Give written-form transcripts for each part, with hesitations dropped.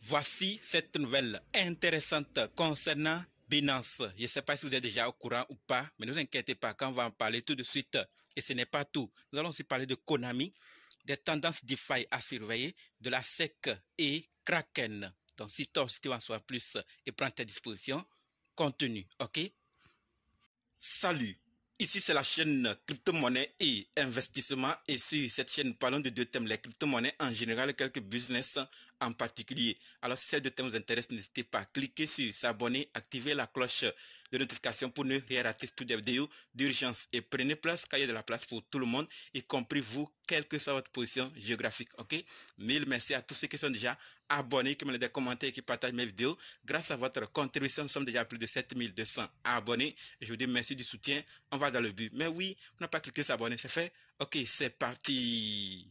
Voici cette nouvelle intéressante concernant Binance. Je ne sais pas si vous êtes déjà au courant ou pas, mais ne vous inquiétez pas, quand on va en parler tout de suite. Et ce n'est pas tout. Nous allons aussi parler de Konami, des tendances DeFi à surveiller, de la SEC et Kraken. Donc si tu veux en savoir plus et prends tes dispositions, contenu, ok? Salut! Ici, c'est la chaîne crypto-monnaie et investissement. Et sur cette chaîne, parlons de deux thèmes, les crypto-monnaies en général et quelques business en particulier. Alors, si ces deux thèmes vous intéressent, n'hésitez pas à cliquer sur s'abonner, activer la cloche de notification pour ne rien rater toutes les vidéos d'urgence. Et prenez place, car il y a de la place pour tout le monde, y compris vous, quelle que soit votre position géographique. Ok? Mille merci à tous ceux qui sont déjà abonnés, qui me des commentaires et qui partagent mes vidéos. Grâce à votre contribution, nous sommes déjà à plus de 7200 abonnés. Je vous dis merci du soutien. On va dans le but. Mais oui, on n'a pas cliqué s'abonner, c'est fait. Ok, c'est parti.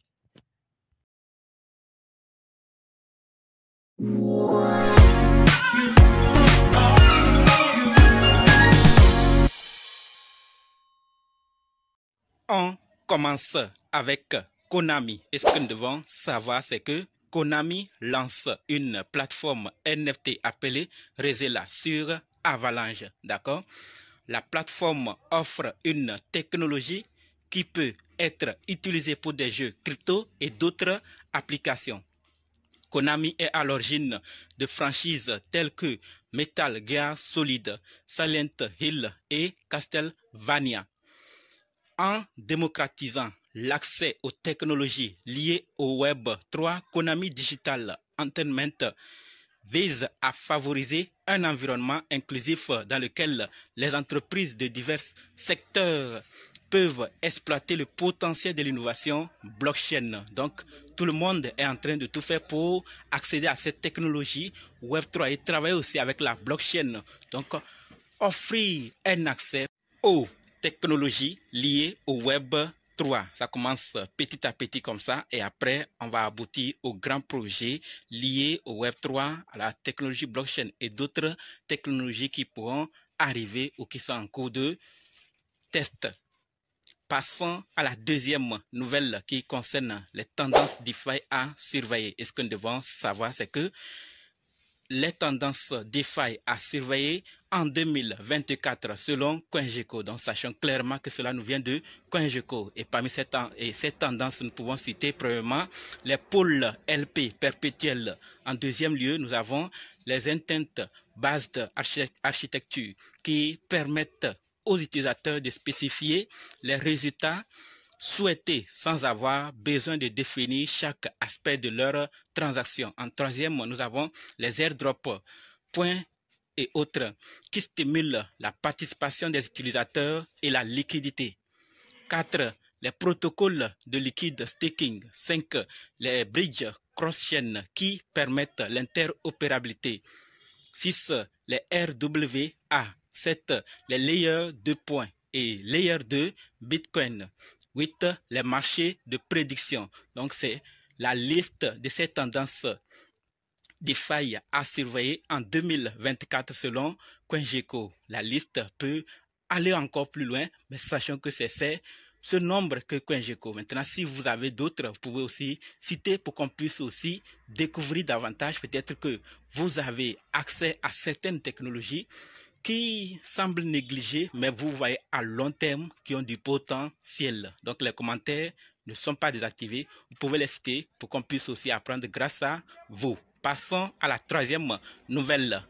On commence avec Konami. Et ce que nous devons savoir, c'est que Konami lance une plateforme NFT appelée Rezela sur Avalanche. D'accord? La plateforme offre une technologie qui peut être utilisée pour des jeux crypto et d'autres applications. Konami est à l'origine de franchises telles que Metal Gear Solid, Silent Hill et Castlevania. En démocratisant l'accès aux technologies liées au Web 3, Konami Digital Entertainment vise à favoriser un environnement inclusif dans lequel les entreprises de divers secteurs peuvent exploiter le potentiel de l'innovation blockchain. Donc, tout le monde est en train de tout faire pour accéder à cette technologie Web3 et travailler aussi avec la blockchain. Donc, offrir un accès aux technologies liées au Web 3. Ça commence petit à petit comme ça et après, on va aboutir au grand projet lié au Web 3, à la technologie blockchain et d'autres technologies qui pourront arriver ou qui sont en cours de test. Passons à la deuxième nouvelle qui concerne les tendances DeFi à surveiller. Et ce que nous devons savoir, c'est que les tendances DeFi à surveiller en 2024 selon CoinGecko. Donc, sachons clairement que cela nous vient de CoinGecko. Et parmi ces tendances, nous pouvons citer premièrement les pools LP perpétuels. En deuxième lieu, nous avons les intent-based architecture qui permettent aux utilisateurs de spécifier les résultats souhaités sans avoir besoin de définir chaque aspect de leur transaction. En troisième, nous avons les airdrops, points et autres qui stimulent la participation des utilisateurs et la liquidité. 4. Les protocoles de liquide staking. 5. Les bridges cross-chain qui permettent l'interopérabilité. 6. Les RWA. 7. Les layers 2 points et layer 2 Bitcoin. 8. Les marchés de prédiction. Donc, c'est la liste de ces tendances DeFi à surveiller en 2024 selon CoinGecko. La liste peut aller encore plus loin, mais sachant que c'est ce nombre que CoinGecko. Maintenant, si vous avez d'autres, vous pouvez aussi citer pour qu'on puisse aussi découvrir davantage. Peut-être que vous avez accès à certaines technologies qui semblent négligées, mais vous voyez à long terme qui ont du potentiel. Donc, les commentaires ne sont pas désactivés. Vous pouvez les citer pour qu'on puisse aussi apprendre grâce à vous. Passons à la troisième nouvelle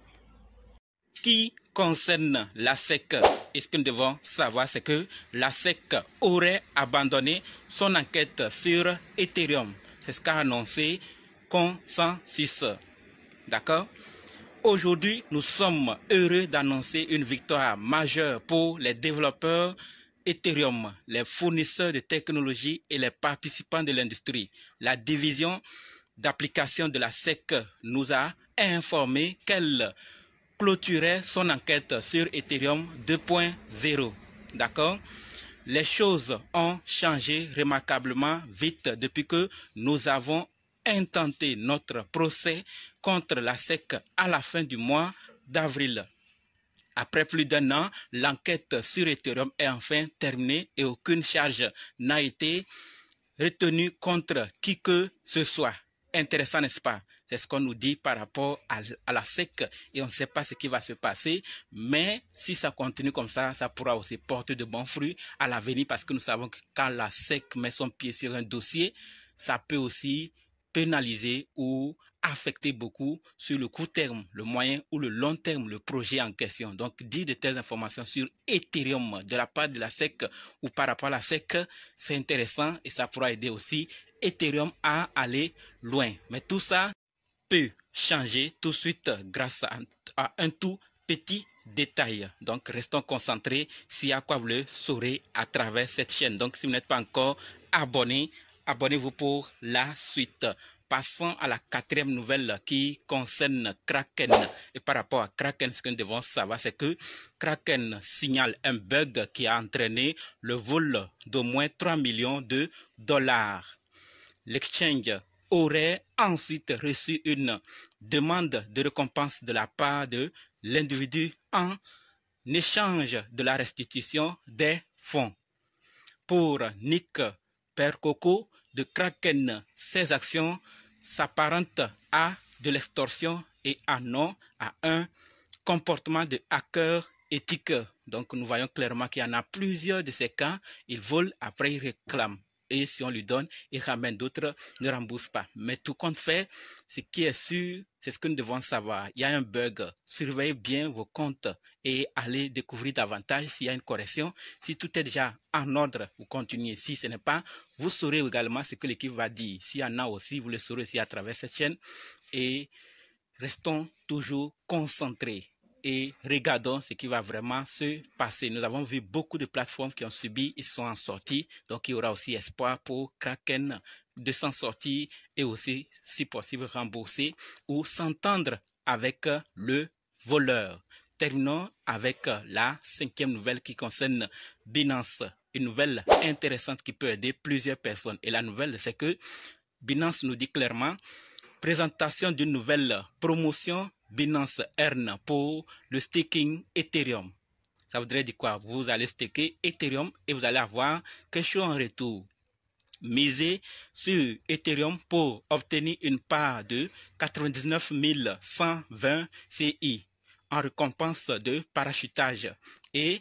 qui concerne la SEC. Et ce que nous devons savoir, c'est que la SEC aurait abandonné son enquête sur Ethereum. C'est ce qu'a annoncé Consensus. D'accord? Aujourd'hui, nous sommes heureux d'annoncer une victoire majeure pour les développeurs Ethereum, les fournisseurs de technologies et les participants de l'industrie. La division d'application de la SEC nous a informé qu'elle clôturait son enquête sur Ethereum 2.0. D'accord? Les choses ont changé remarquablement vite depuis que nous avons intenté notre procès contre la SEC à la fin du mois d'avril. Après plus d'un an, l'enquête sur Ethereum est enfin terminée et aucune charge n'a été retenue contre qui que ce soit. intéressant, n'est-ce pas? C'est ce qu'on nous dit par rapport à la SEC et on ne sait pas ce qui va se passer. Mais si ça continue comme ça pourra aussi porter de bons fruits à l'avenir parce que nous savons que quand la SEC met son pied sur un dossier, ça peut aussi pénaliser ou affecter beaucoup sur le court terme, le moyen ou le long terme, le projet en question. Donc, dire de telles informations sur Ethereum de la part de la SEC ou par rapport à la SEC, c'est intéressant et ça pourra aider aussi Ethereum à aller loin. Mais tout ça peut changer tout de suite grâce à un tout petit détail. Donc, restons concentrés. S'il y a quoi, vous le saurez à travers cette chaîne. Donc, si vous n'êtes pas encore abonné, abonnez-vous pour la suite. Passons à la quatrième nouvelle qui concerne Kraken. Et par rapport à Kraken, ce que nous devons savoir, c'est que Kraken signale un bug qui a entraîné le vol d'au moins 3 millions de dollars. L'exchange aurait ensuite reçu une demande de récompense de la part de l'individu en échange de la restitution des fonds. Pour Nick Percoco de Kraken, ces actions s'apparentent à de l'extorsion et non à un comportement de hacker éthique. Donc nous voyons clairement qu'il y en a plusieurs de ces cas. Ils volent, après ils réclament. Et si on lui donne, il ramène, d'autres ne remboursent pas. Mais tout compte fait, ce qui est sûr, c'est ce que nous devons savoir. Il y a un bug. Surveillez bien vos comptes et allez découvrir davantage s'il y a une correction. Si tout est déjà en ordre, vous continuez. Si ce n'est pas, vous saurez également ce que l'équipe va dire. S'il y en a aussi, vous le saurez aussi à travers cette chaîne. Et restons toujours concentrés. Et regardons ce qui va vraiment se passer. Nous avons vu beaucoup de plateformes qui ont subi, ils sont en sortie. Donc, il y aura aussi espoir pour Kraken de s'en sortir et aussi, si possible, rembourser ou s'entendre avec le voleur. Terminons avec la cinquième nouvelle qui concerne Binance. Une nouvelle intéressante qui peut aider plusieurs personnes. Et la nouvelle, c'est que Binance nous dit clairement: présentation d'une nouvelle promotion Binance Earn pour le staking Ethereum. Ça voudrait dire quoi? Vous allez staker Ethereum et vous allez avoir quelque chose en retour. Misez sur Ethereum pour obtenir une part de 99 120 CI en récompense de parachutage et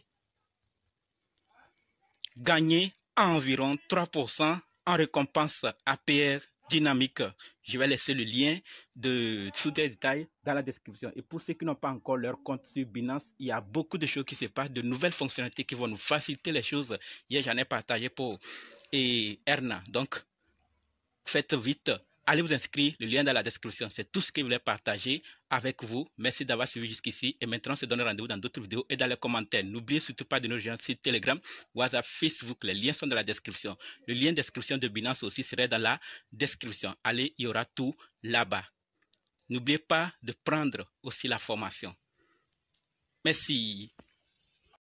gagner environ 3% en récompense APR dynamique. Je vais laisser le lien de tous les détails dans la description. Et pour ceux qui n'ont pas encore leur compte sur Binance, il y a beaucoup de choses qui se passent, de nouvelles fonctionnalités qui vont nous faciliter les choses. Hier, j'en ai partagé pour Erna. Donc, faites vite. Allez vous inscrire, le lien dans la description. C'est tout ce que je voulais partager avec vous. Merci d'avoir suivi jusqu'ici. Et maintenant, on se donne rendez-vous dans d'autres vidéos et dans les commentaires. N'oubliez surtout pas de nous rejoindre sur Telegram, WhatsApp, Facebook. Les liens sont dans la description. Le lien de description de Binance aussi serait dans la description. Allez, il y aura tout là-bas. N'oubliez pas de prendre aussi la formation. Merci.